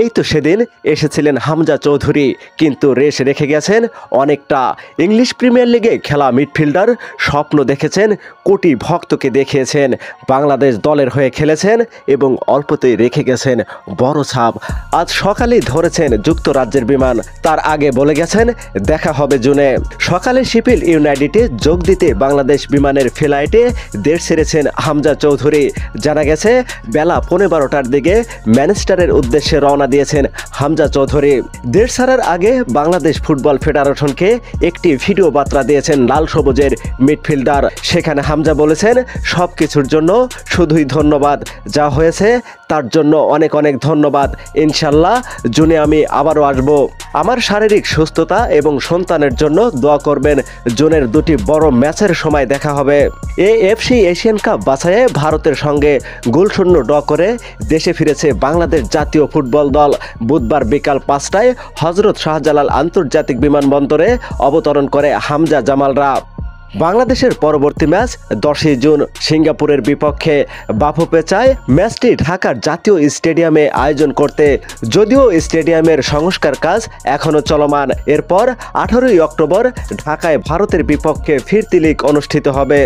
এই তো সেদিন এসেছিলেন হামজা চৌধুরী, কিন্তু রেশ রেখে গেছেন অনেকটা। ইংলিশ প্রিমিয়ার লিগে খেলা মিডফিল্ডার, স্বপ্ন দেখেছেন, কোটি ভক্তকে দেখিয়েছেন, বাংলাদেশ দলের হয়ে খেলেছেন এবং অল্পতেই রেখে গেছেন বড় ছাপ। আজ সকালেই ধরেছেন যুক্তরাজ্যের বিমান, তার আগে বলে গেছেন দেখা হবে জুনে। সকালে শিপিল ইউনাইটেডে যোগ দিতে বাংলাদেশ বিমানের ফ্লাইটে দেশ ছেড়েছেন হামজা চৌধুরী। জানা গেছে বেলা 12:15টার দিকে ম্যানচেস্টারের উদ্দেশ্যে রওনা দিয়েছেন হামজা চৌধুরী। দেশ ছাড়ার আগে বাংলাদেশ ফুটবল ফেডারেশনকে একটি ভিডিও বার্তা দিয়েছেন লাল সবুজের মিডফিল্ডার। সেখানে হামজা বলেছেন সবকিছুর জন্য শুধুই ধন্যবাদ, যা হয়েছে তার জন্য অনেক অনেক ধন্যবাদ। ইনশাল্লাহ জুনে আমি আবারও আসব। আমার শারীরিক সুস্থতা এবং সন্তানের জন্য দোয়া করবেন। জুনের দুটি বড় ম্যাচের সময় দেখা হবে। এএফসি এশিয়ান কাপ বাছাইয়ে ভারতের সঙ্গে গোলশূন্য ড্র করে দেশে ফিরেছে বাংলাদেশ জাতীয় ফুটবল দল। বুধবার বিকাল 5টায় হজরত শাহজালাল আন্তর্জাতিক বিমানবন্দরে অবতরণ করে হামজা জামালরা। বাংলাদেশের পরবর্তী ম্যাচ 10ই জুন সিঙ্গাপুরের বিপক্ষে বাফুফেচায়। ম্যাচটি ঢাকার জাতীয় স্টেডিয়ামে আয়োজন করতে, যদিও স্টেডিয়ামের সংস্কার কাজ এখনও চলমান। এরপর 18ই অক্টোবর ঢাকায় ভারতের বিপক্ষে ফিরতি লিগ অনুষ্ঠিত হবে।